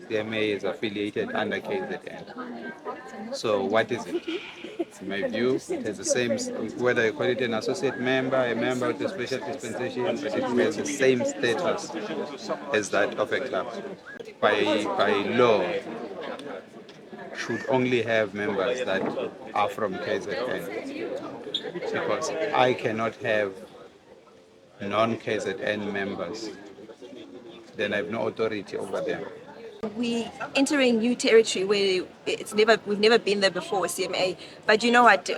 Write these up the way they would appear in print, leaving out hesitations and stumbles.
CMA is affiliated under KZN. So what is it? In my view, it has the same, whether you call it an associate member, a member with a special dispensation, but it has the same status as that of a club. By law, should only have members that are from KZN, because I cannot have non-KZN members. Then I have no authority over them. We entering new territory where we've never been there before, CMA. But you know what?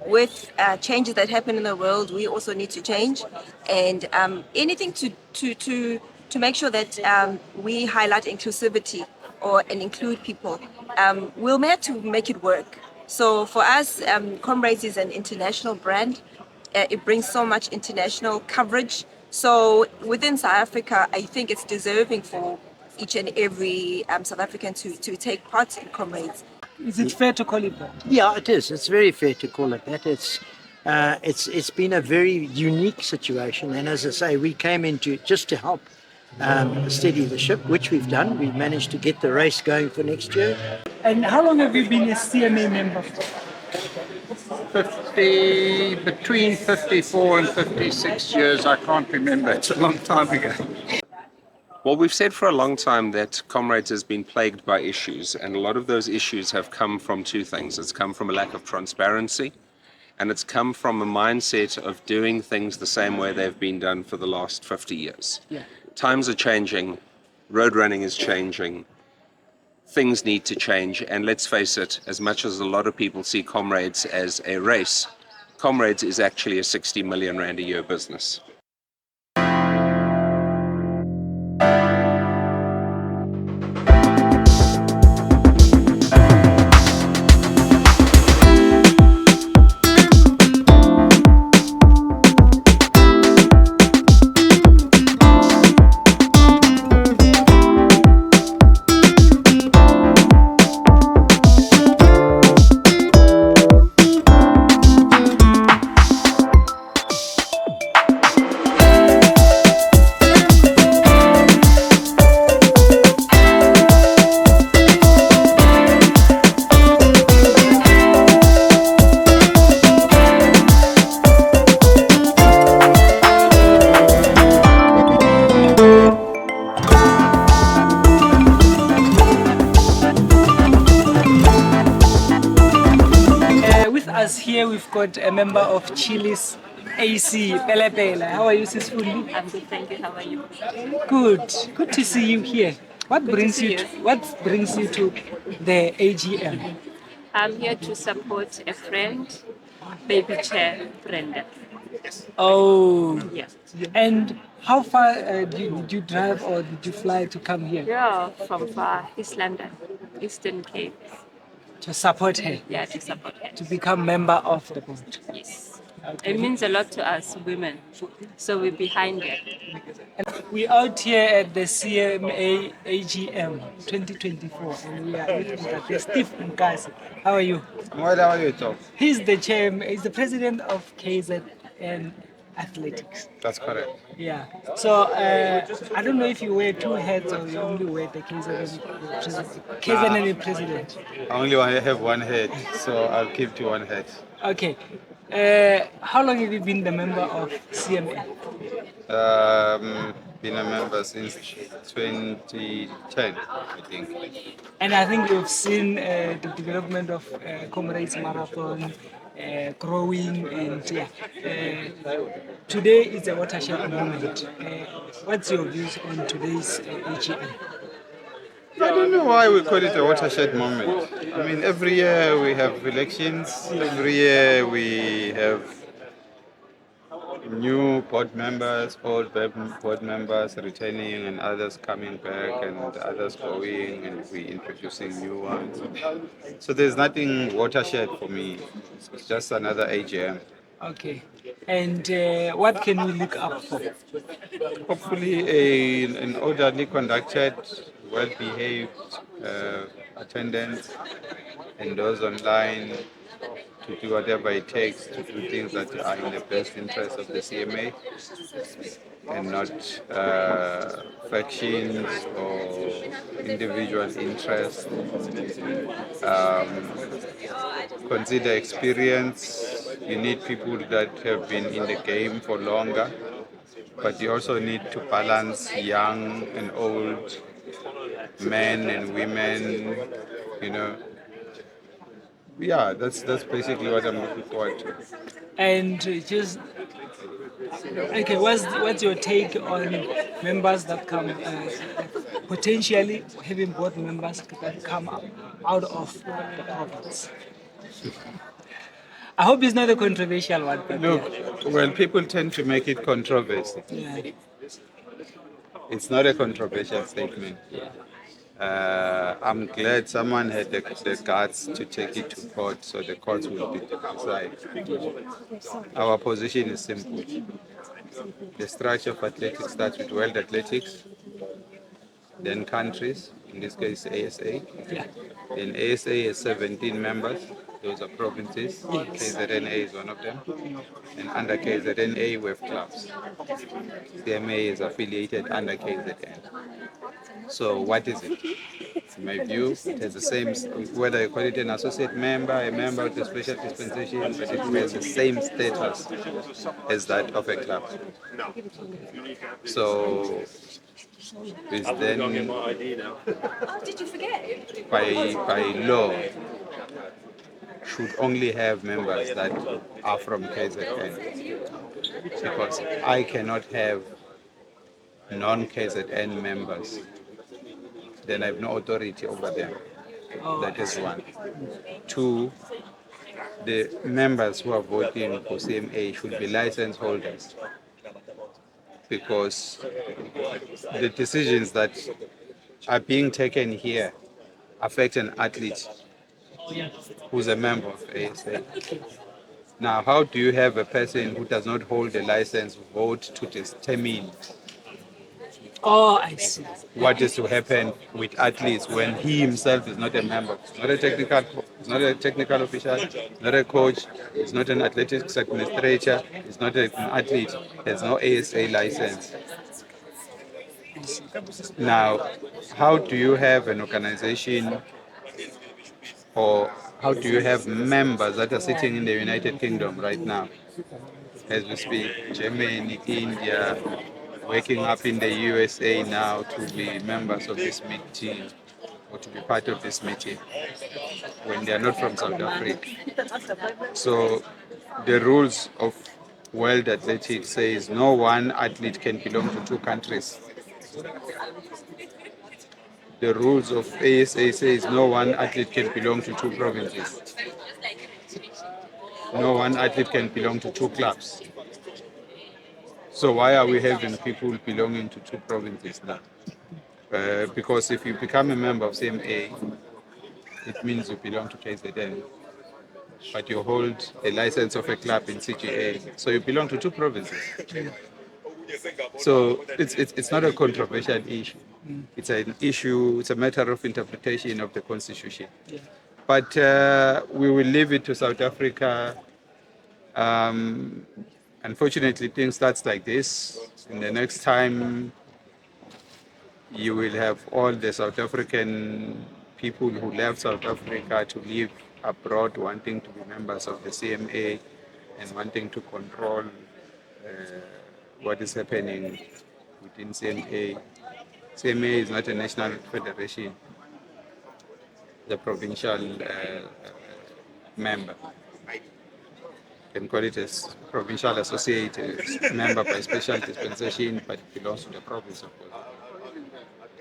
With changes that happen in the world, we also need to change, and anything to make sure that we highlight inclusivity and include people. We'll have to make it work. So for us, Comrades is an international brand. It brings so much international coverage. So within South Africa, I think it's deserving for each and every South African to take part in Comrades. Is it fair to call it that? Yeah, it is. It's very fair to call it that. It's been a very unique situation, and as I say, we came into just to help steady the ship, which we've done. We've managed to get the race going for next year. And how long have you been a CMA member? between 54 and 56 years. I can't remember. It's a long time ago. Well, we've said for a long time that Comrades has been plagued by issues, and a lot of those issues have come from two things. It's come from a lack of transparency, and it's come from a mindset of doing things the same way they've been done for the last 50 years. Yeah. Times are changing, road running is changing, things need to change, and let's face it, as much as a lot of people see Comrades as a race, Comrades is actually a 60 million rand a year business. Here we've got a member of Chile's AC, Pele Pele. How are you, Sis Fundi? I'm good, thank you. How are you? Good. Good to see you here. What brings you to the AGM? I'm here to support a friend, baby chair, Brenda. Oh. Yeah. And how far did you drive or did you fly to come here? Yeah, from far, East London, Eastern Cape. To support her? Yeah, to support her. To become member of the board? Yes. Okay. It means a lot to us women, so we're behind her. And we're out here at the CMA AGM 2024, and we are with Steve Mkasi. How are you? What are you talking? He's the chairman, he's the president of KZN Athletics. That's correct. Yeah. So I don't know if you wear two hats or you only wear the KZN president. I only want to have one head, so I'll keep to one head. Okay. How long have you been the member of CMA? Been a member since 2010, I think. And I think you've seen the development of Comrades Marathon growing, and today is a watershed moment. What's your views on today's AGM? I don't know why we call it a watershed moment. I mean, every year we have elections, every year we have new board members, old board members returning and others coming back and others going, and we introducing new ones. So there's nothing watershed for me. It's just another AGM. Okay. And what can we look up for? Hopefully an orderly conducted, well-behaved attendance, and those online to do whatever it takes to do things that are in the best interest of the CMA and not factions or individual interests. Consider experience. You need people that have been in the game for longer, but you also need to balance young and old, men and women, you know. Yeah, that's basically what I'm looking forward to. And just okay, what's your take on members that come potentially having board members that come out of the province? I hope it's not a controversial one. But Look, well, people tend to make it controversy. yeah. It's not a controversial statement. I'm glad someone had the guts to take it to court, so the courts will decide. Our position is simple. The structure of athletics starts with World Athletics, then countries, in this case ASA. Yeah. Then ASA has 17 members, those are provinces. KZNA is one of them. And under KZNA, we have clubs. CMA is affiliated under KZN. So what is it? In my view, it has the same, whether you call it an associate member, a member with a special dispensation, but it has the same status as that of a club. So it's then by law should only have members that are from KZN, because I cannot have non-KZN members, then I have no authority over them. That is one. Two, the members who are voting for CMA should be license holders, because the decisions that are being taken here affect an athlete who's a member of ASA. Now, how do you have a person who does not hold a license vote to determine Oh, I see. what is to happen with athletes when he himself is not a member? He's not a technical official, he's not a coach, he's not an athletics administrator, he's not an athlete, has no ASA license. Now, how do you have an organization, or how do you have members that are sitting in the United Kingdom right now, as we speak, Germany, India, waking up in the USA now to be members of this meeting or to be part of this meeting when they are not from South Africa? So the rules of World Athletics says no one athlete can belong to two countries. The rules of ASA says no one athlete can belong to two provinces. No one athlete can belong to two clubs. So why are we having people belonging to two provinces now? Because if you become a member of CMA, it means you belong to KZN, but you hold a license of a club in CGA, so you belong to two provinces. So it's not a controversial issue. It's an issue, it's a matter of interpretation of the constitution. But we will leave it to South Africa. Unfortunately, things starts like this. In the next time, you will have all the South African people who left South Africa to live abroad wanting to be members of the CMA and wanting to control what is happening within CMA. CMA is not a national federation, the provincial member. You can call it as provincial associate, member by special dispensation, but it belongs to the province, of course.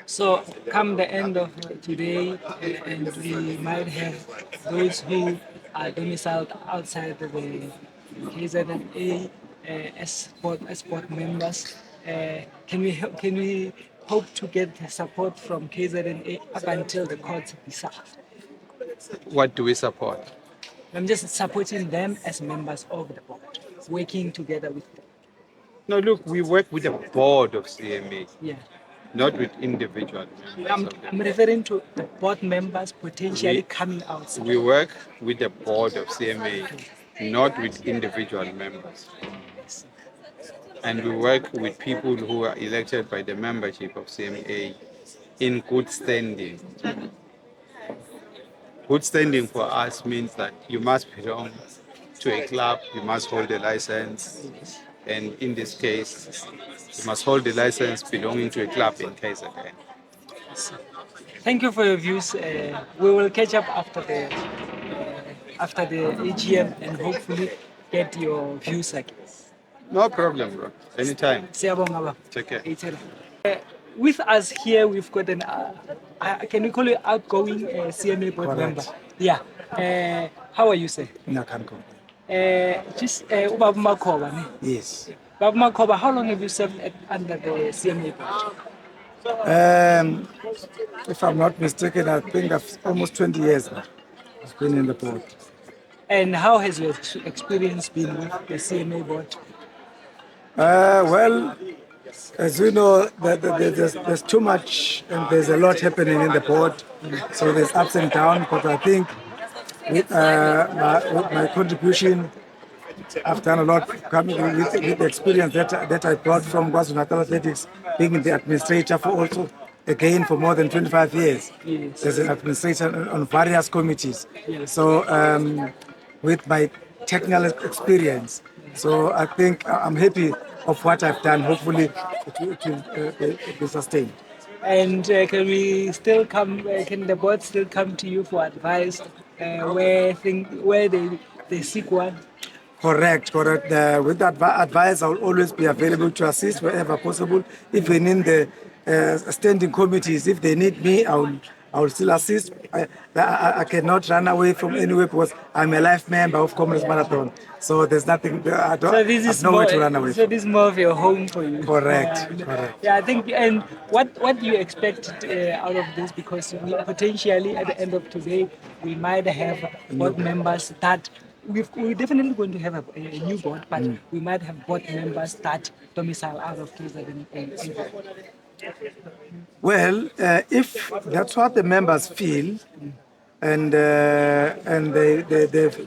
So come the end of today, and we might have those who are domiciled outside the KZNA as sport members. Can we hope to get support from KZNA up until the courts decide? What do we support? I'm just supporting them as members of the board, working together with them. No, look, we work with the board of CMA. Yeah. not with individual members. I'm referring to the board members potentially We- coming out. We work with the board of CMA, not with individual members. And we work with people who are elected by the membership of CMA in good standing. Good standing for us means that you must belong to a club, you must hold a license, and in this case, you must hold the license belonging to a club in KZN. Thank you for your views. We will catch up after the AGM and hopefully get your views again. No problem, bro. Anytime. Siyabonga, baba. Take care. With us here, we've got an, can we call it outgoing CMA board Correct. member? Yeah. How are you, sir? No, I can't go. Just Ubaba Makhoba, ne? Yes. Baba Makhoba, how long have you served under the CMA board? If I'm not mistaken, I think I've almost 20 years now. I've been in the board. And how has your experience been with the CMA board? Well, as you know, there's too much and there's a lot happening in the board. So there's ups and downs, but I think with my contribution, I've done a lot coming with the experience that I brought from KwaZulu-Natal Athletics, being the administrator for also, again, for more than 25 years. Yes. As an administrator on various committees. Yes. So with my technical experience, so I think I'm happy of what I've done. Hopefully it will be sustained. And can we still come? Can the board still come to you for advice where they seek one? Correct. With that advice, I will always be available to assist wherever possible. Even in the standing committees, if they need me, I will still assist. I cannot run away from anywhere because I'm a life member of Comrades Marathon. So there's nothing. I don't have nowhere to run away. So this is more of your home for you. Correct. Yeah, I think. And what do you expect out of this? Because potentially at the end of today, we might have board members that. We're definitely going to have a new board, but we might have board members that domicile out of KZN. Well, if that's what the members feel, and they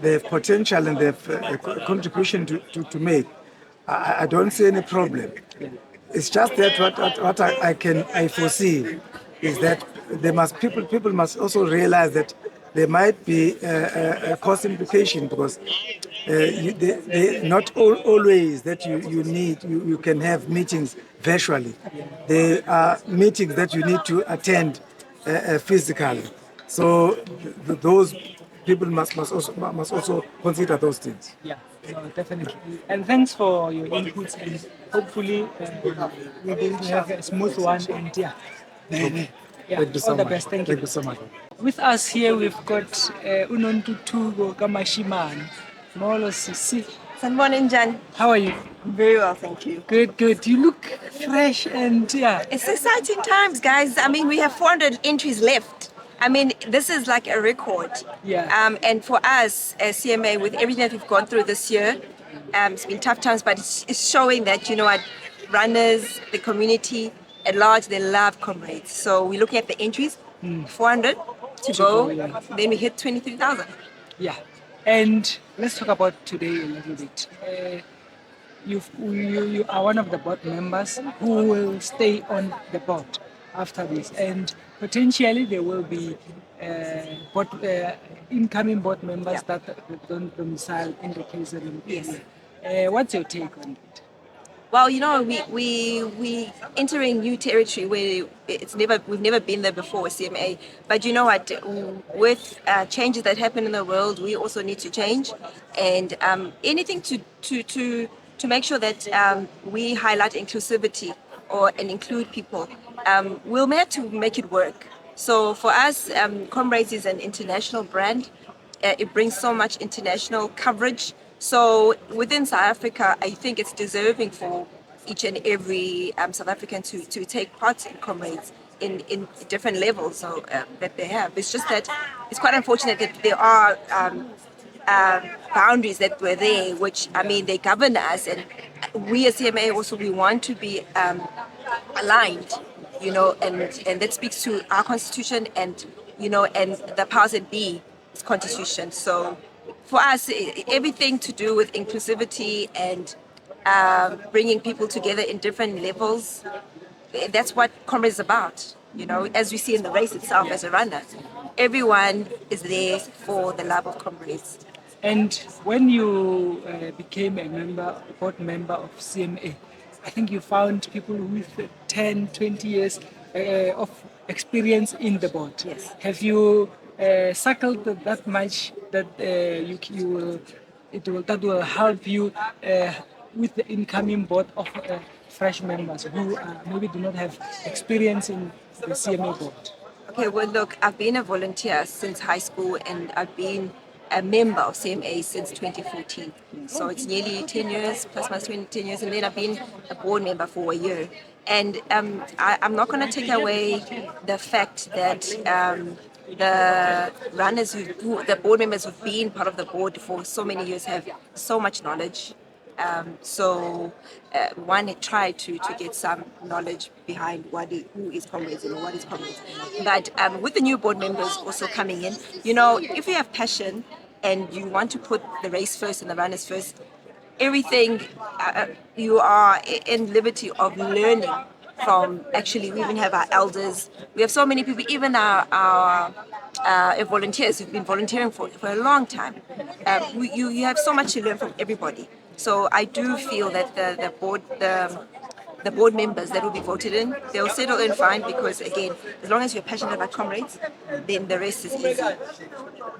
have potential and they have a contribution to make, I don't see any problem. It's just that what I foresee is that people must also realize that there might be a cost implication because not always that you can have meetings virtually. There are meetings that you need to attend physically. So those people must also consider those things. Yeah, no, definitely. And thanks for your inputs, and hopefully we're going to have a smooth one. And yeah, Thank you so all the much. best. Thank you. Thank you so much. With us here, we've got Nontuthuko Mashimane. Molo Sisi. Sanibona njani? How are you? Very well, thank you. Good, good. You look fresh and yeah. It's exciting times, guys. I mean, we have 400 entries left. I mean, this is like a record. Yeah. And for us, as CMA, with everything that we've gone through this year, it's been tough times, but it's showing that, you know what, runners, the community at large, they love Comrades. So we're looking at the entries, 400 to go, yeah. then we hit 23,000. Yeah. And let's talk about today a little bit. You are one of the board members who will stay on the board after this, and potentially there will be incoming board members that don't domicile in the KZN. Yes. What's your take on it? Well, you know, we entering new territory where we've never been there before with CMA. But you know what? With changes that happen in the world, we also need to change, and anything to make sure that we highlight inclusivity and include people. We'll have to make it work. So for us, Comrades is an international brand. It brings so much international coverage. So within South Africa, I think it's deserving for each and every South African to take part in Comrades in different levels that they have. It's just that it's quite unfortunate that there are boundaries that were there, which, I mean, they govern us. And we as CMA also, we want to be aligned and that speaks to our constitution and, and the powers that be constitution. So for us, everything to do with inclusivity and bringing people together in different levels, that's what Comrades is about. As we see in the race itself as a runner, everyone is there for the love of Comrades. And when you became board member of CMA, I think you found people with 10, 20 years of experience in the board. Yes. Have you circled that much that that will help you with the incoming board of fresh members who maybe do not have experience in the CMA board? Okay, well, look, I've been a volunteer since high school, and I've been a member of CMA since 2014. So it's nearly 10 years, plus minus 10 years, and then I've been a board member for a year. And I'm not going to take away the fact that the runners, the board members who've been part of the board for so many years have so much knowledge. One tried to get some knowledge behind who is Comrades and what is Comrades. But with the new board members also coming in, if you have passion and you want to put the race first and the runners first, everything, you are in liberty of learning from. Actually, we even have our elders. We have so many people, even our volunteers who've been volunteering for a long time. You have so much to learn from everybody. So I do feel that the board members that will be voted in, they'll settle in fine, because again, as long as you're passionate about Comrades, then the rest is easy.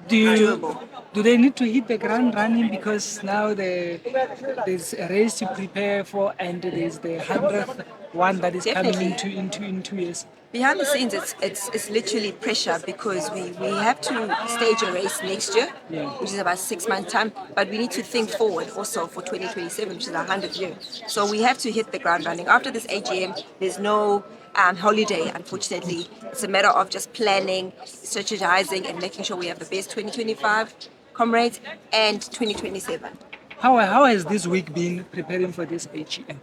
Do they need to hit the ground running, because now there's a race to prepare for, and there's the 100th one that is Definitely. coming in 2 years? Behind the scenes, it's literally pressure, because we have to stage a race next year, which is about 6 months' time. But we need to think forward also for 2027, which is our 100th year. So we have to hit the ground running. After this AGM, there's no holiday, unfortunately. It's a matter of just planning, strategizing, and making sure we have the best 2025 Comrades and 2027. How has this week been preparing for this AGM?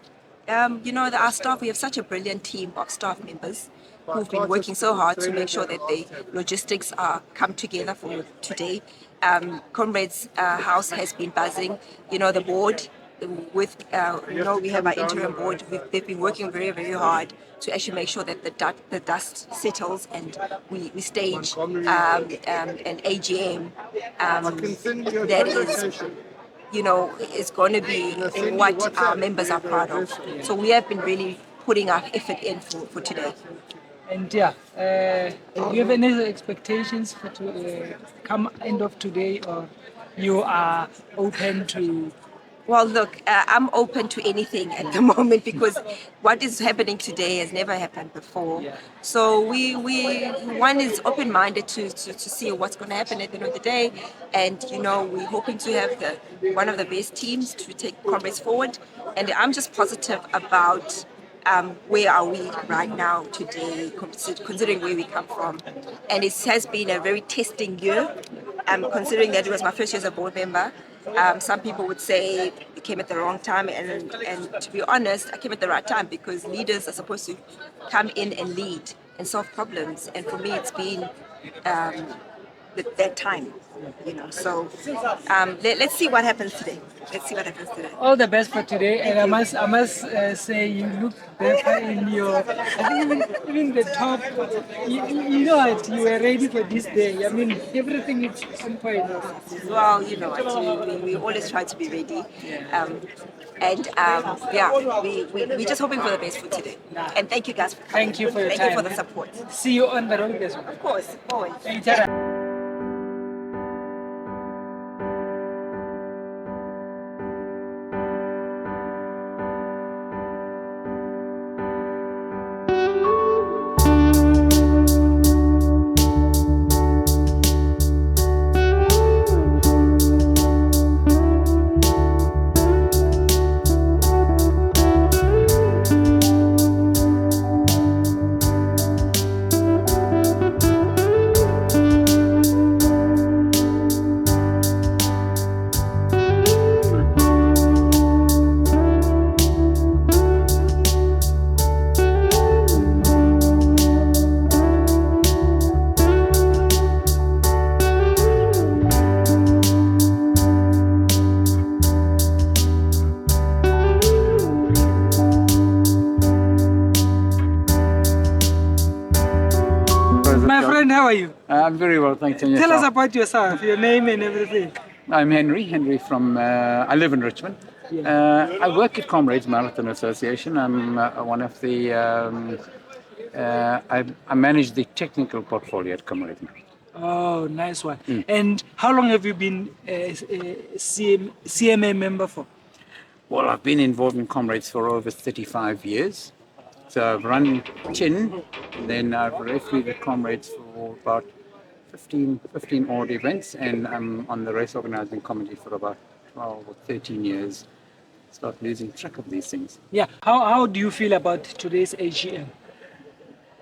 Our staff, we have such a brilliant team of staff members who've been working so hard to make sure that the logistics come together for today. Comrades House has been buzzing. The board, we have our interim board. They've been working very, very hard to actually make sure that the dust settles, and we stage an AGM that is going to be what our members are proud of. So we have been really putting our effort in for today. And do you have any expectations for come end of today, or you are open to? Well, look, I'm open to anything at the moment, because what is happening today has never happened before. So one is open-minded to see what's going to happen at the end of the day, and we're hoping to have one of the best teams to take Comrades forward. And I'm just positive about where are we right now today, considering where we come from. And it has been a very testing year, considering that it was my first year as a board member. Some people would say it came at the wrong time, and to be honest, I came at the right time, because leaders are supposed to come in and lead and solve problems. And for me, it's been that time, So let's see what happens today. All the best for today, and I must say you look better in your. I think even the top. You know what? You were ready for this day. I mean, everything is on point. Well, we always try to be ready. We're just hoping for the best for today. And thank you guys for coming. Thank you for your time. Thank you for the support. See you on the road as well. Of course, always. I'm very well, thanks. And Tell us yourself? about yourself, your name and everything. I'm Henry from, I live in Richmond. I work at Comrades Marathon Association. I'm one of the, I manage the technical portfolio at Comrades Marathon. Oh, nice one. And how long have you been a CMA member for? Well, I've been involved in Comrades for over 35 years. So I've run 10, then I've refereed at Comrades for about 15 odd events, and I'm on the race organizing committee for about 12 or 13 years. Start losing track of these things. Yeah. How do you feel about today's AGM?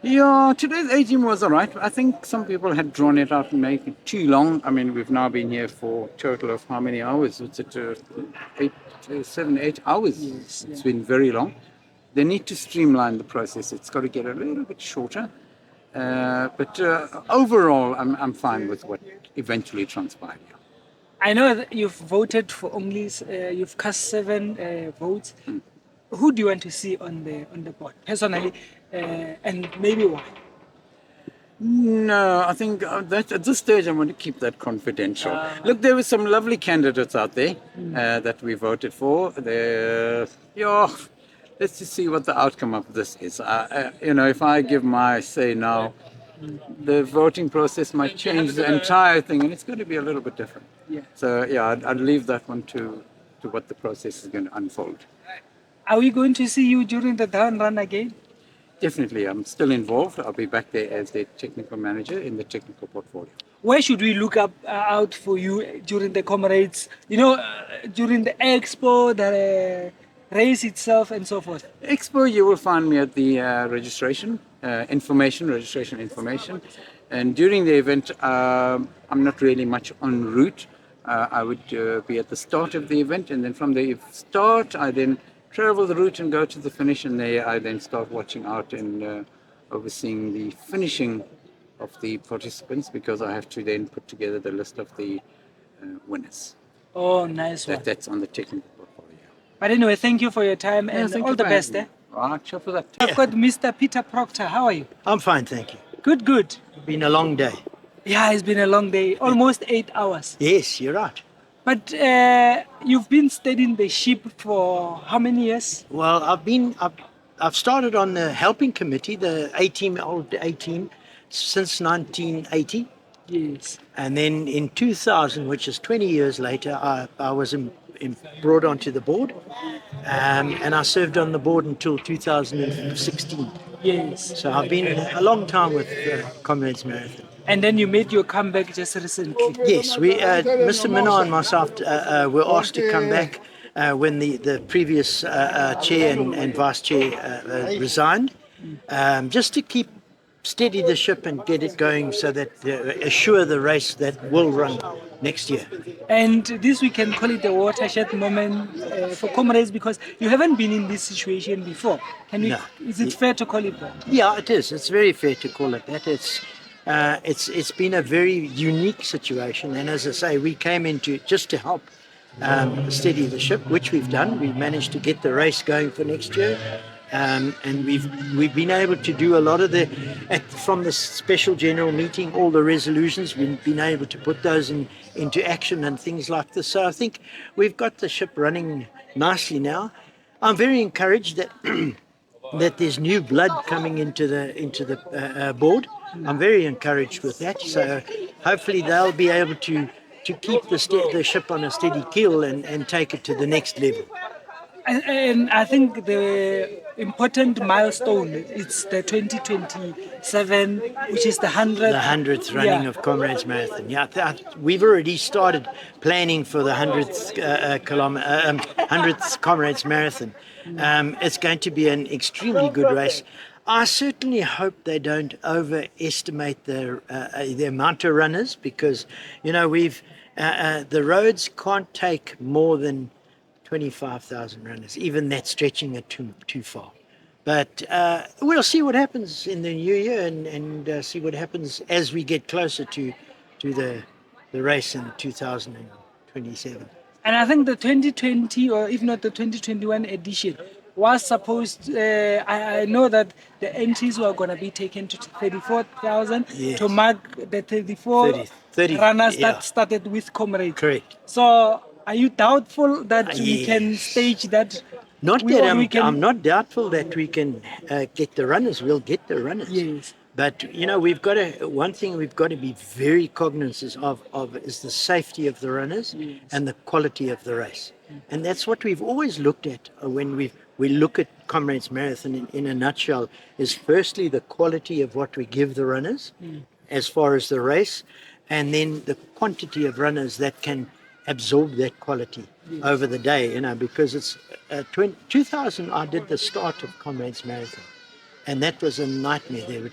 Yeah, today's AGM was all right. I think some people had drawn it out and made it too long. I mean, we've now been here for a total of how many hours? It's at 7, 8 hours. Yes, It's been very long. They need to streamline the process. It's got to get a little bit shorter. But overall, I'm fine with what eventually transpired here. I know that you've voted for only, you've cast 7 votes. Who do you want to see on the board, personally, and maybe why? No, I think that at this stage I want to keep that confidential. Look, there were some lovely candidates out there that we voted for. Let's just see what the outcome of this is. If I give my say now, the voting process might change the entire thing, and it's going to be a little bit different. Yeah. So I'd leave that one to what the process is going to unfold. Are we going to see you during the down run again? Definitely, I'm still involved. I'll be back there as the technical manager in the technical portfolio. Where should we look out for you during the Comrades? During the expo, the race itself, and so forth. Expo, you will find me at the registration information. And during the event, I'm not really much en route. I would be at the start of the event, and then from the start, I then travel the route and go to the finish, and there I then start watching out and overseeing the finishing of the participants, because I have to then put together the list of the winners. Oh, nice one. That's on the technical portfolio. But anyway, thank you for your time and Thank all you the for best. having me. All right, sure for that. I've got Mr. Peter Proctor. How are you? I'm fine, thank you. Good. It's been a long day. Yeah, it's been a long day, almost 8 hours. Yes, you're right. But you've been studying the ship for how many years? Well, I've started on the helping committee, the old A team, since 1980. Yes. And then in 2000, which is 20 years later, I was brought onto the board, and I served on the board until 2016. Yes. So I've been a long time with Comrades Marathon. And then you made your comeback just recently. Yes, Mr. Minnaar and myself were asked to come back when the previous chair and vice chair resigned, just to keep steady the ship and get it going, so that assure the race that will run next year. And this we can call it a watershed moment for Comrades, because you haven't been in this situation before. No. Is it fair to call it that? Yeah, it is. It's very fair to call it that. It's been a very unique situation, and as I say, we came into just to help steady the ship, which we've done. We've managed to get the race going for next year, and we've been able to do a lot of from the special general meeting, all the resolutions. We've been able to put those into action and things like this. So I think we've got the ship running nicely now. I'm very encouraged that that there's new blood coming into the board. I'm very encouraged with that. So hopefully they'll be able to keep the ship on a steady keel and take it to the next level. And I think the important milestone, it's the 2027, which is the 100th. The 100th running of Comrades Marathon. Yeah, we've already started planning for the 100th Comrades Marathon. It's going to be an extremely good race. I certainly hope they don't overestimate the amount of runners, because the roads can't take more than 25,000 runners. Even that's stretching it too far. But we'll see what happens in the new year, and see what happens as we get closer to the race in 2027. And I think the 2020, or if not the 2021 edition, was supposed, I know that the entries were going to be taken to 34,000 Yes. to mark the 34 30, runners yeah. that started with Comrades. Correct. So are you doubtful that we can Yes. stage that? Not we, that or we can, I'm not doubtful that we can get the runners. We'll get the runners. Yes. But we've got to. One thing we've got to be very cognizant of is the safety of the runners and the quality of the race, and that's what we've always looked at when we look at Comrades Marathon in a nutshell. Is firstly the quality of what we give the runners, as far as the race, and then the quantity of runners that can absorb that quality over the day. Because it's 2000. I did the start of Comrades Marathon. And that was a nightmare. There were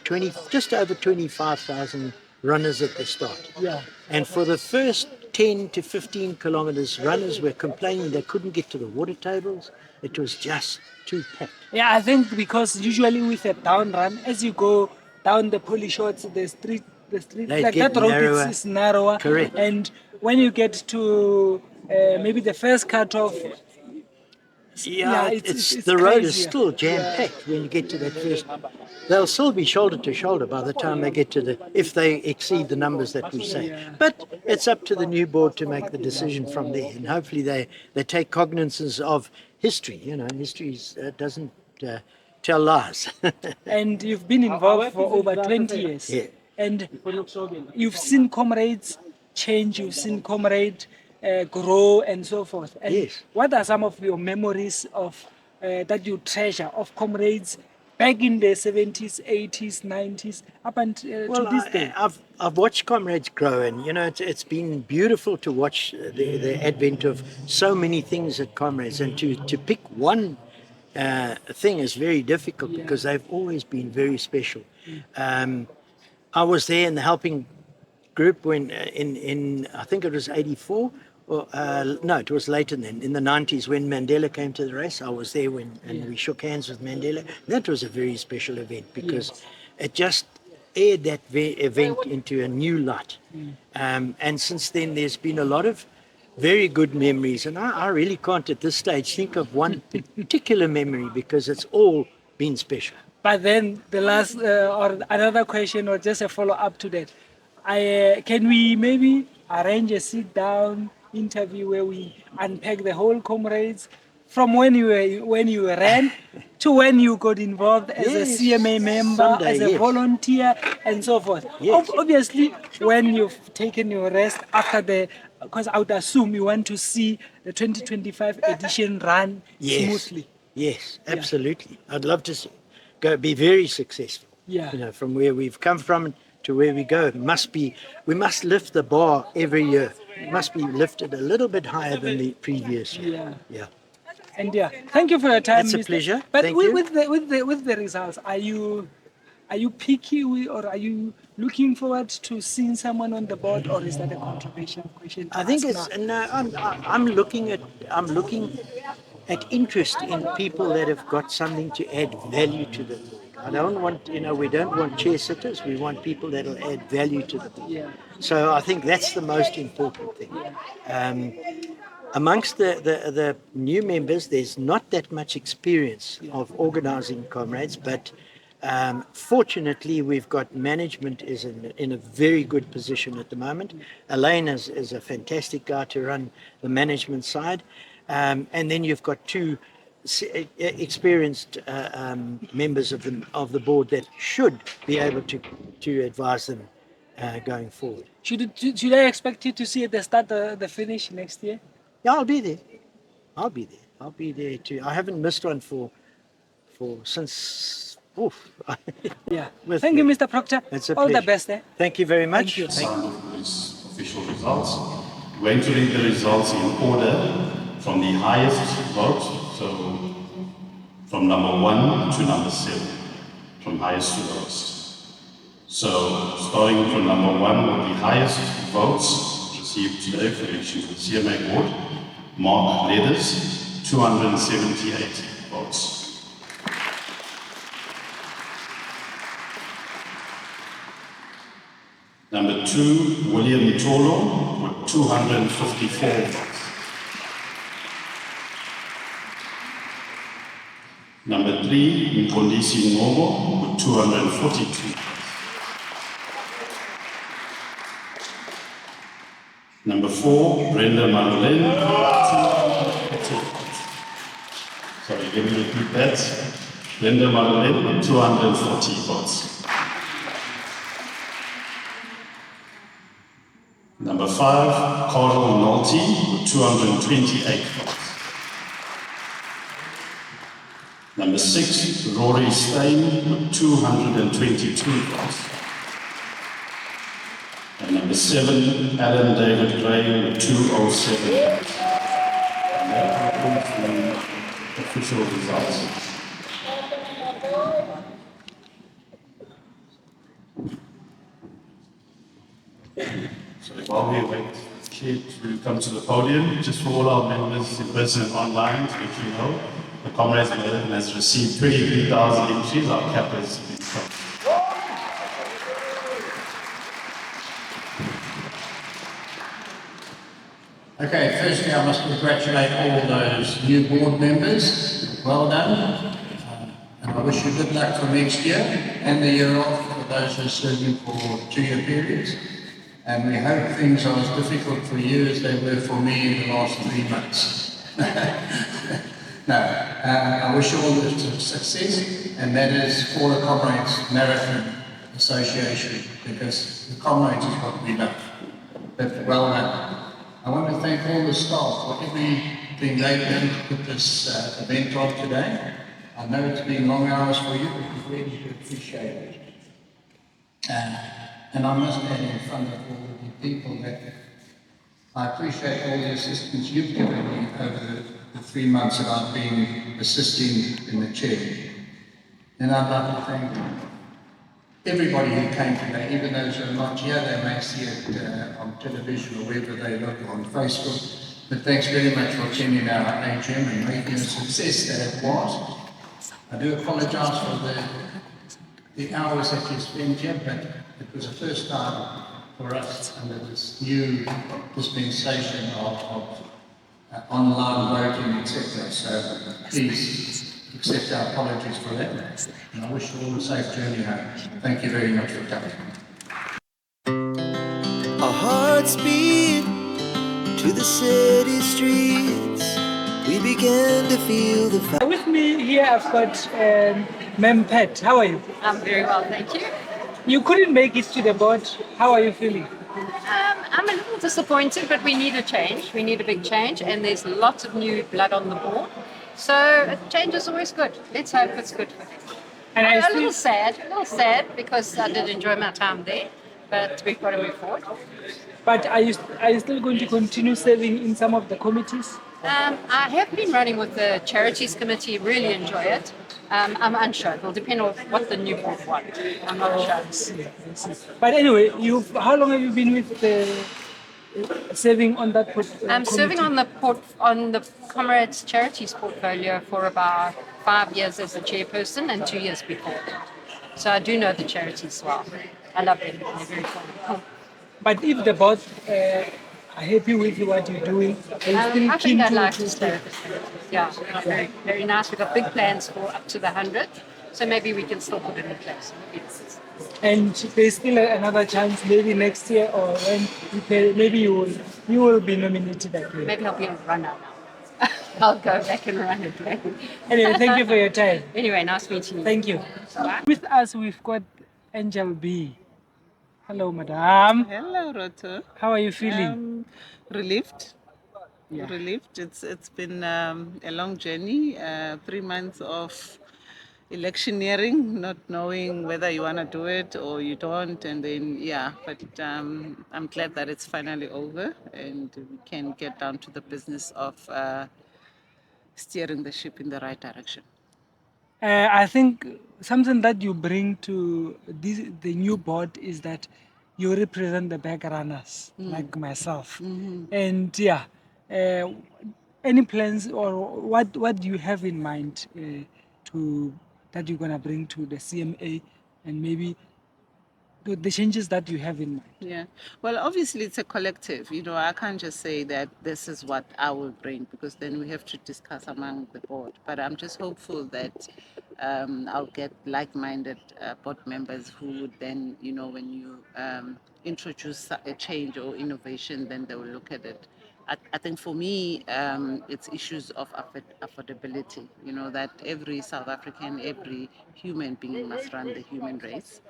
just over 25,000 runners at the start. Yeah. And for the first 10 to 15 kilometers, runners were complaining they couldn't get to the water tables. It was just too packed. Yeah, I think because usually with a down run, as you go down the pulley shorts, the street, They like get that road narrower. is narrower. Correct. And when you get to maybe the first cutoff, Yeah, it's the road is crazier. still jam-packed when you get to that first. They'll still be shoulder to shoulder by the time they get to if they exceed the numbers that we say. But it's up to the new board to make the decision from there, and hopefully they take cognizance of history. History doesn't tell lies. And you've been involved for over 20 years. Yeah. And you've seen Comrades change, you've seen Comrades grow and so forth. And Yes. what are some of your memories of that you treasure of Comrades back in the 70s, 80s, 90s, up until to this day? I've watched Comrades grow, and it's been beautiful to watch the advent of so many things at Comrades, and to pick one thing is very difficult because they've always been very special. I was there in the helping group when in I think it was 84. Or, no, it was later than in the 90s when Mandela came to the race. I was there and we shook hands with Mandela. That was a very special event because it just aired that event into a new light. And since then, there's been a lot of very good memories. And I really can't at this stage think of one particular memory because it's all been special. But then the last or another question or just a follow-up to that. Can we maybe arrange a sit-down interview where we unpack the whole Comrades from when you ran to when you got involved as a CMA member, someday, as a volunteer, and so forth. Yes. Obviously, when you've taken your rest after because I would assume you want to see the 2025 edition run smoothly. Yes, absolutely. I'd love to be very successful. Yeah. From where we've come from to where we go. We must lift the bar every year. It must be lifted a little bit higher than the previous year. Yeah. And thank you for your time. It's a Mr. pleasure. But Thank you. with the results, are you picky or are you looking forward to seeing someone on the board, or is that a controversial question? I think I'm looking at interest in people that have got something to add value to the board. I don't want, we don't want chair sitters. We want people that will add value to the board. Yeah. So I think that's the most important thing. Amongst the new members, there's not that much experience of organising Comrades, but fortunately, we've got management is in a very good position at the moment. Alais is a fantastic guy to run the management side. And then you've got two experienced members of the board that should be able to advise them going forward. Should I expect you to see at the start the finish next year? Yeah, I'll be there. I'll be there too. I haven't missed one for since. Oof. Yeah. Thank you, Mr. Proctor. It's a All pleasure. the best. Thank you very much. Thank you. These official results. We're going to read the results in order from the highest vote, so from number 1 to number 7, from highest to lowest. So starting from number 1 with the highest votes received today for election to the CMA board, Mark Leathers, 278 votes. Number 2, William Tolo, with 254 votes. Number 3, Mkondisi Ngobo with 242. Number 4, Brenda Marolen, 240. Sorry, let me repeat that. Brenda Marolen, 240 votes. Number 5, Carl Nolte with 228 votes. Number 6, Rory Stein with 222 votes. And number 7, Alan David Gray with 207 votes. And that concludes the official results. So while we wait for the chair to come to the podium, just for all our members in person and online, to let you know, the Comrades Marolen has received 23,000 entries. Our cap has been crossed. Okay, firstly I must congratulate all those new board members. Well done. And I wish you good luck for next year and the year after for those who are serving for 2-year periods. And we hope things are as difficult for you as they were for me in the last 3 months. No, I wish you all the success, and that is for the Comrades Marathon Association, because the Comrades is what we love. But well done. I want to thank all the staff for everything they've done to put this event on today. I know it's been long hours for you, but we really do appreciate it. And I must add in front of all of you people that I appreciate all the assistance you've given me over the 3 months that I've been assisting in the chair. And I'd like to thank everybody who came today, even those who are not here. They may see it on television or wherever they look, on Facebook. But thanks very much for attending our AGM and making a success that it was. I do apologise for the hours that you spent here, but it was the first time for us under this new dispensation of online voting, etc. So please accept our apologies for that. And I wish you all a safe journey home. Thank you very much for coming. Our hearts beat to the city streets. We began to feel the fire. With me here, I've got Mem Pet. How are you? I'm very well, thank you. You couldn't make it to the board. How are you feeling? I'm a little disappointed, but we need a change. We need a big change, and there's lots of new blood on the board. So a change is always good. Let's hope it's good for them. And I'm a little sad because I did enjoy my time there, but we've got to move forward. But are you still going to continue serving in some of the committees? I have been running with the Charities Committee, really enjoy it. I'm unsure. It will depend on what the new board wants. I'm not sure. But anyway, how long have you been with serving on that I'm serving on the Comrades Charities portfolio for about 5 years as the chairperson and 2 years before. So I do know the charities well. I love them. They're very fun. But if the board are happy with what you're doing, I think I'd like to stay. Yeah, very, very nice. We've got big plans for up to the 100, so maybe we can still put it in place. And there's still another chance, maybe next year, or when maybe you will be nominated again. Maybe I'll be a runner now. I'll go back and run again. Anyway, thank you for your time. Anyway, nice meeting you. Thank you. Bye. With us, we've got Angel B. Hello, madam. Hello, Roto. How are you feeling? Relieved. Yeah. Relieved. It's been a long journey. 3 months of electioneering, not knowing whether you want to do it or you don't, and then But I'm glad that it's finally over and we can get down to the business of steering the ship in the right direction. I think something that you bring to the new board is that you represent the back runners, like myself. And any plans or what do you have in mind that you're gonna bring to the CMA, and maybe the changes that you have in mind? Yeah. Well, obviously it's a collective. I can't just say that this is what I will bring because then we have to discuss among the board. But I'm just hopeful that I'll get like-minded board members who would then, when you introduce a change or innovation, then they will look at it. I think for me, it's issues of affordability. That every South African, every human being must run the human race,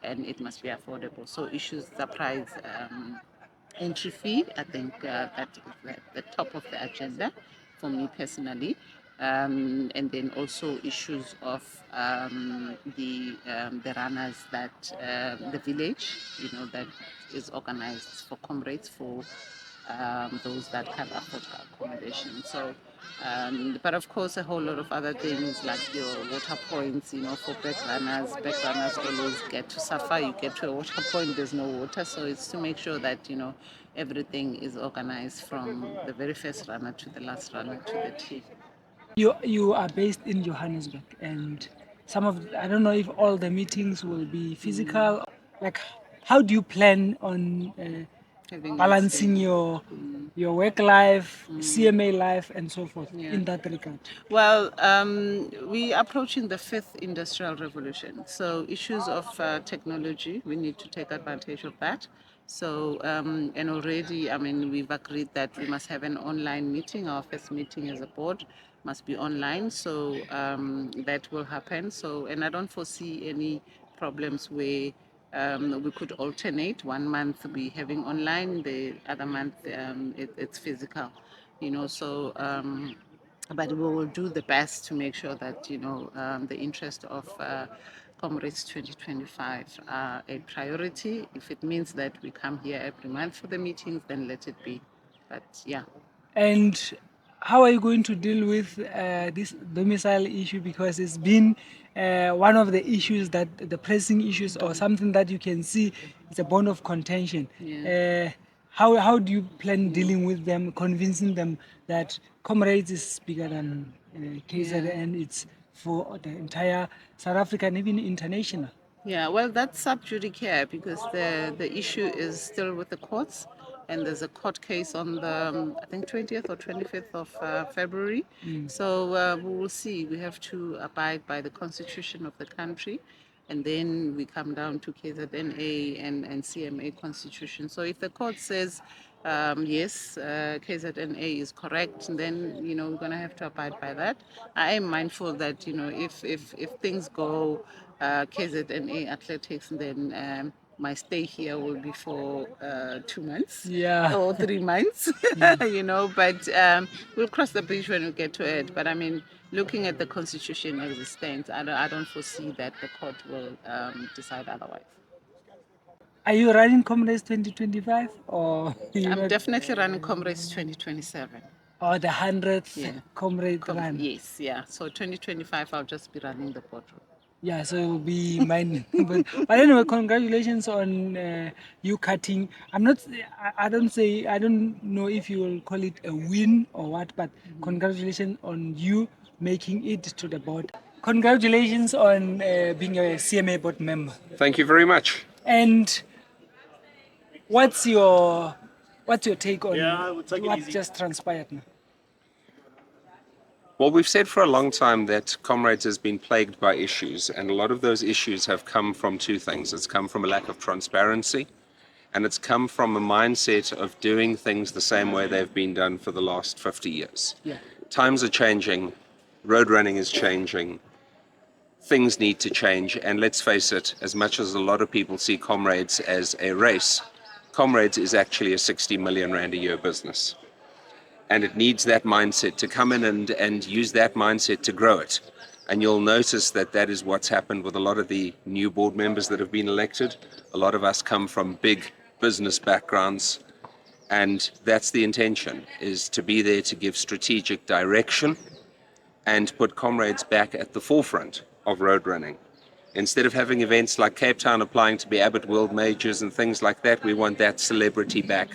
and it must be affordable. So issues the price entry fee, I think that is at the top of the agenda for me personally. And then also issues of the runners that the village, that is organized for comrades for those that have afford accommodation. So, but of course, a whole lot of other things like your water points, for back runners. Back runners always get to suffer. You get to a water point, there's no water. So it's to make sure that, everything is organized from the very first runner to the last runner to the team. You are based in Johannesburg, and I don't know if all the meetings will be physical. Like, how do you plan on balancing your work life, CMA life, and so forth in that regard? Well, we are approaching the fifth industrial revolution. So issues of technology, we need to take advantage of that. So, and already, we've agreed that we must have an online meeting. Our first meeting as a board must be online. So that will happen. So, and I don't foresee any problems where we could alternate. 1 month we having online, the other month it's physical. So but we will do the best to make sure that the interest of Comrades 2025 are a priority. If it means that we come here every month for the meetings, then let it be. But yeah. And how are you going to deal with this domicile issue? Because it's been one of the issues the pressing issues, or something that you can see it's a bone of contention. Yeah. How do you plan dealing with them, convincing them that Comrades is bigger than KZN? It's for the entire South Africa and even international. Yeah, well, that's sub judice because the issue is still with the courts, and there's a court case on the I think 20th or 25th of February. So we will see. We have to abide by the constitution of the country, and then we come down to KZNA and CMA constitution. So if the court says yes, KZNA is correct, and then we're going to have to abide by that. I am mindful that if things go KZNA athletics, then my stay here will be for 2 months or 3 months, but we'll cross the bridge when we get to it. But looking at the constitution as it stands, I don't foresee that the court will decide otherwise. Are you running Comrades 2025 or? I'm definitely running Comrades 2027. Or the 100th Comrade run? Yes, yeah. So 2025, I'll just be running the boardroom. Yeah, so it will be mine. but anyway, congratulations on you cutting. I don't know if you will call it a win or what, but congratulations on you making it to the board. Congratulations on being a CMA board member. Thank you very much. And what's your take on what just transpired now? Well, we've said for a long time that Comrades has been plagued by issues, and a lot of those issues have come from two things. It's come from a lack of transparency, and it's come from a mindset of doing things the same way they've been done for the last 50 years. Yeah. Times are changing, road running is changing, things need to change, and let's face it, as much as a lot of people see Comrades as a race, Comrades is actually a 60 million rand a year business. And it needs that mindset to come in and use that mindset to grow it. And you'll notice that is what's happened with a lot of the new board members that have been elected. A lot of us come from big business backgrounds, and that's the intention, is to be there to give strategic direction and put Comrades back at the forefront of road running. Instead of having events like Cape Town applying to be Abbott World Majors and things like that, we want that celebrity back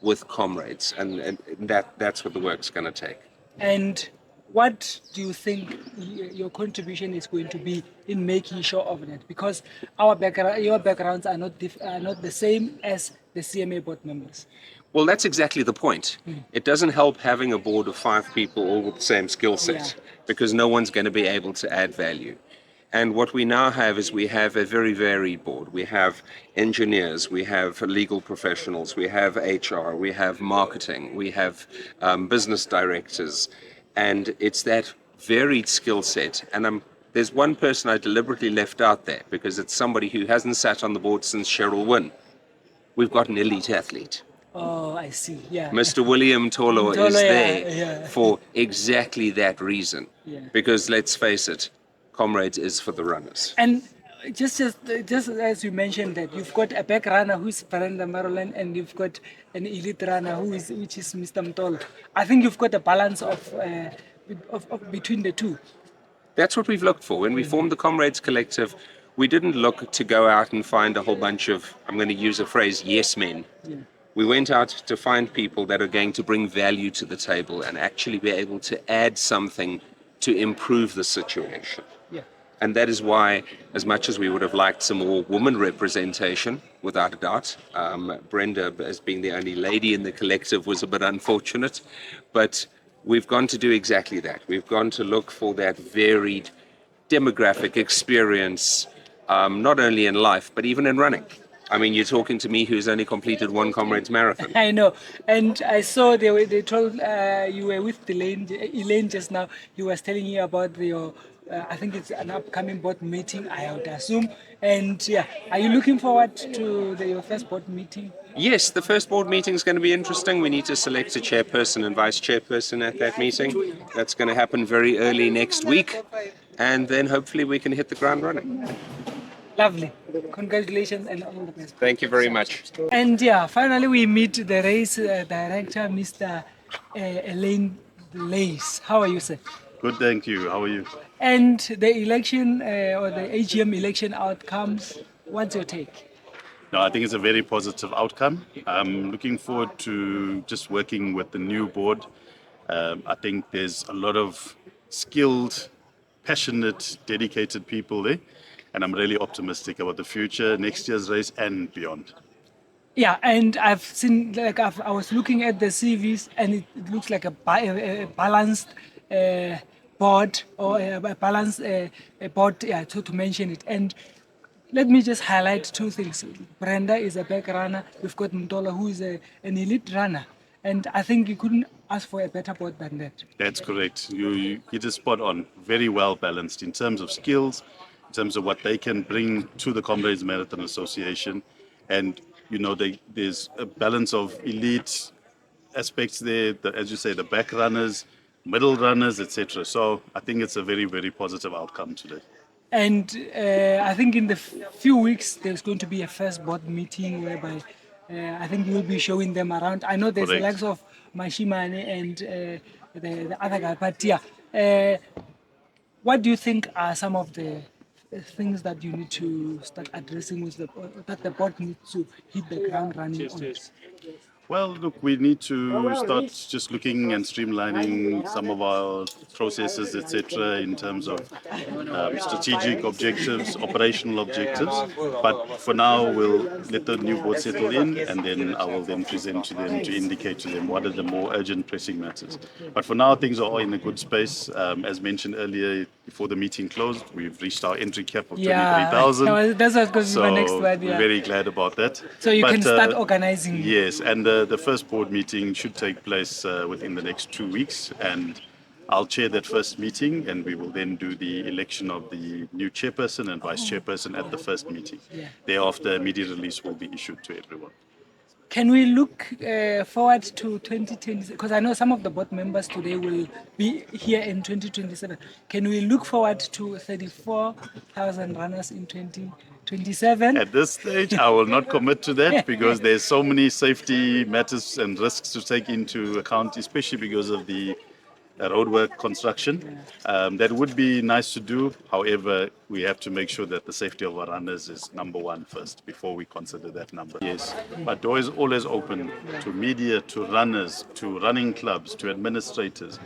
with Comrades, and that's what the work's going to take. And what do you think your contribution is going to be in making sure of that? Because your backgrounds are not the same as the CMA board members. Well, that's exactly the point. It doesn't help having a board of 5 people all with the same skill set because no one's going to be able to add value. And what we now have is we have a very varied board. We have engineers, we have legal professionals, we have HR, we have marketing, we have business directors. And it's that varied skill set. And there's one person I deliberately left out there because it's somebody who hasn't sat on the board since Cheryl Wynn. We've got an elite athlete. Oh, I see. Yeah. Mr. William Tolo is there yeah. for exactly that reason. Yeah. Because let's face it, Comrades is for the runners. And just as you mentioned that you've got a back runner who's Brenda Marolen and you've got an elite runner which is Mr. Mtolo. I think you've got a balance of between the two. That's what we've looked for. When we formed the Comrades Collective, we didn't look to go out and find a whole bunch of, I'm going to use a phrase, yes men. Yeah. We went out to find people that are going to bring value to the table and actually be able to add something to improve the situation. Yeah. And that is why, as much as we would have liked some more woman representation, without a doubt, Brenda, as being the only lady in the collective, was a bit unfortunate. But we've gone to do exactly that. We've gone to look for that varied demographic experience, not only in life, but even in running. I mean, you're talking to me who's only completed 1 Comrades marathon. I know. And I saw they told you were with Elaine just now. He was telling you about your, I think it's an upcoming board meeting, I would assume. And yeah, are you looking forward to your first board meeting? Yes, the first board meeting is going to be interesting. We need to select a chairperson and vice chairperson at that meeting. That's going to happen very early next week. And then hopefully we can hit the ground running. Lovely. Congratulations and all the best. Thank you very much. And yeah, finally we meet the race director, Mr. Dalais. How are you, sir? Good, thank you. How are you? And the election or the AGM election outcomes, what's your take? No, I think it's a very positive outcome. I'm looking forward to just working with the new board. I think there's a lot of skilled, passionate, dedicated people there. And I'm really optimistic about the future, next year's race and beyond. Yeah, and I've seen, I was looking at the CVs and it looks like a balanced board or a balanced board, to mention it. And let me just highlight 2 things. Brenda is a back runner. We've got Mtolo, who is an elite runner. And I think you couldn't ask for a better board than that. That's correct. You hit it spot on. Very well balanced in terms of skills, in terms of what they can bring to the Comrades Marathon Association. And, you know, there's a balance of elite aspects there, as you say, the back runners, middle runners, etc. So I think it's a very, very positive outcome today. And I think in the few weeks, there's going to be a first board meeting whereby I think you'll be showing them around. I know there's the likes of Mashimane and the other guy, but yeah. What do you think are some of the things that you need to start addressing with that the board needs to hit the ground running on? Well, look, we need to start just looking and streamlining some of our processes, etc., in terms of strategic objectives, operational objectives. But for now, we'll let the new board settle in, and then I will then present to them to indicate to them what are the more urgent, pressing matters. But for now, things are in a good space. As mentioned earlier, before the meeting closed, we've reached our entry cap of 23,000. That's what's going to be my next word. We're very glad about that. So you can start organizing. Yes, and the first board meeting should take place within the next 2 weeks, and I'll chair that first meeting, and we will then do the election of the new chairperson and vice chairperson at the first meeting. Yeah. Thereafter, media release will be issued to everyone. Can we look forward to 2020? Because I know some of the board members today will be here in 2027. Can we look forward to 34,000 runners in 2027? At this stage, I will not commit to that because there's so many safety matters and risks to take into account, especially because of the roadwork construction. That would be nice to do. However, we have to make sure that the safety of our runners is number 1 first before we consider that number. Yes, but door is always open to media, to runners, to running clubs, to administrators.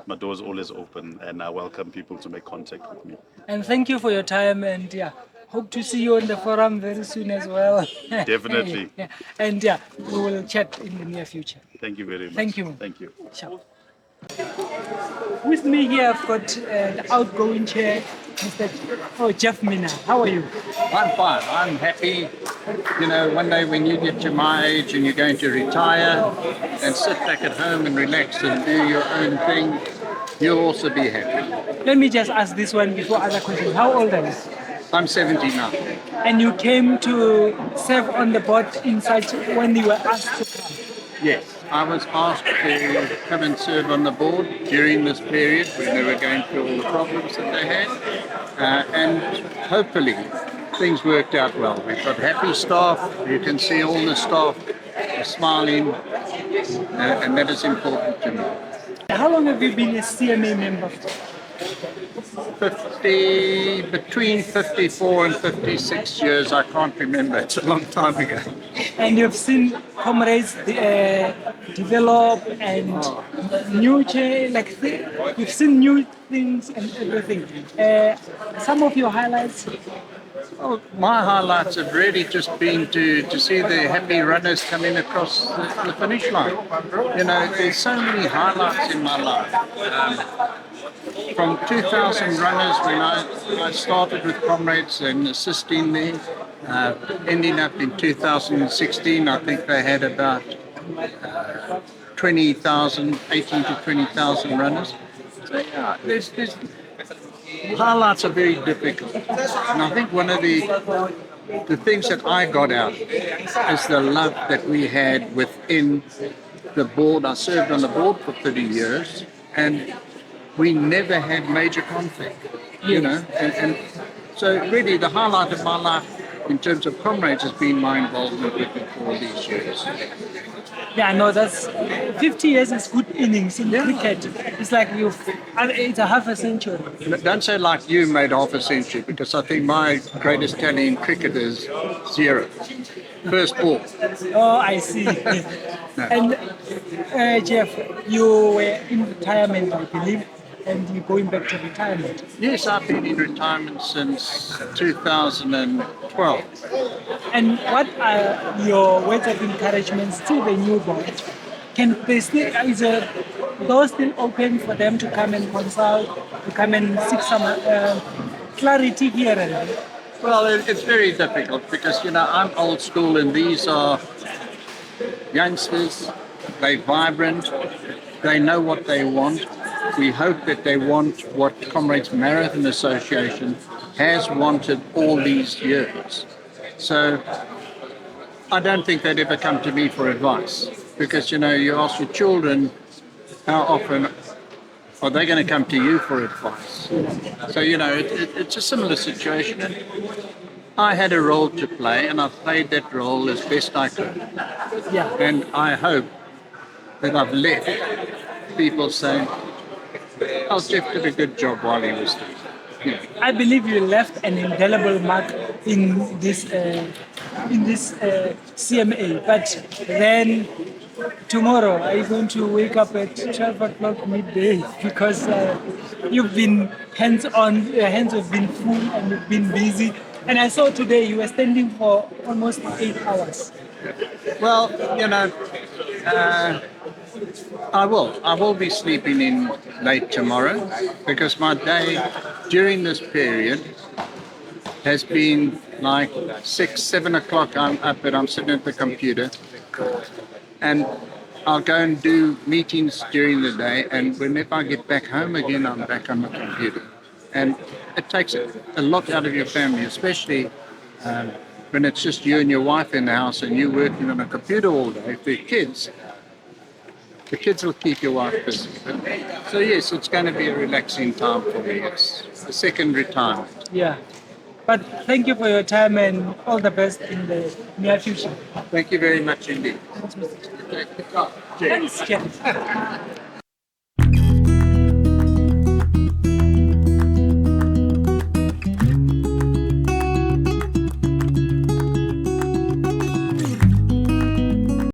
my door is always open, and I welcome people to make contact with me. And thank you for your time, and yeah, hope to see you on the forum very soon as well. Definitely. Yeah. And yeah, we will chat in the near future. Thank you very much. Thank you. Thank you. Sure. With me here, I've got the outgoing chair, Mr. Jeff Minnaar. How are you? I'm fine. I'm happy. You know, one day when you get to my age and you're going to retire and sit back at home and relax and do your own thing, you'll also be happy. Let me just ask this one before other questions. How old are you? I'm 70 now. And you came to serve on the board inside when you were asked to come? Yes, I was asked to come and serve on the board during this period when they were going through all the problems that they had. And hopefully things worked out well. We've got happy staff. You can see all the staff are smiling, and that is important to me. How long have you been a CMA member? Between 54 and 56 years, I can't remember. It's a long time ago. And you've seen Comrades develop and new change, like you've seen new things and everything. Some of your highlights? Well, my highlights have really just been to see the happy runners coming across the finish line. You know, there's so many highlights in my life. From 2,000 runners when I started with Comrades and assisting there, ending up in 2016, I think they had about 20,000, 18 to 20,000 runners. So yeah, there's highlights are very difficult. And I think one of the things that I got out is the love that we had within the board. I served on the board for 30 years, and we never had major conflict, you know. And so really the highlight of my life in terms of Comrades has been my involvement with it for all these years. Yeah, I know that's 50 years is good innings in cricket. It's like it's a half a century. Don't say like you made half a century, because I think my greatest tally in cricket is 0. First ball. Oh, I see. No. And Jeff, you were in retirement, I believe, and you're going back to retirement. Yes, I've been in retirement since 2012. And what are your words of encouragement to the new board? Can they still, is the door still open for them to come and consult, to come and seek some clarity here and there? Well, it's very difficult because, you know, I'm old school and these are youngsters. They're vibrant. They know what they want. We hope that they want what Comrades Marathon Association has wanted all these years. So I don't think they'd ever come to me for advice, because, you know, you ask your children how often are they going to come to you for advice. So, you know, it's a similar situation. And I had a role to play, and I played that role as best I could. Yeah. And I hope that I've left people saying, oh, Jeff did a good job while he was there. Yeah. I believe you left an indelible mark in this CMA, but then tomorrow are you going to wake up at 12 o'clock midday, because you've been hands-on, your hands have been full and you've been busy, and I saw today you were standing for almost 8 hours. Well, you know, I will be sleeping in late tomorrow, because my day during this period has been like 6, 7 o'clock. I'm up and I'm sitting at the computer, and I'll go and do meetings during the day. And whenever I get back home again, I'm back on the computer, and it takes a lot out of your family, especially when it's just you and your wife in the house and you're working on a computer all day. For your kids, the kids will keep your wife busy. So yes, it's going to be a relaxing time for me. It's the second retirement. Yeah. But thank you for your time and all the best in the near future. Thank you very much indeed. Thanks, Jeff.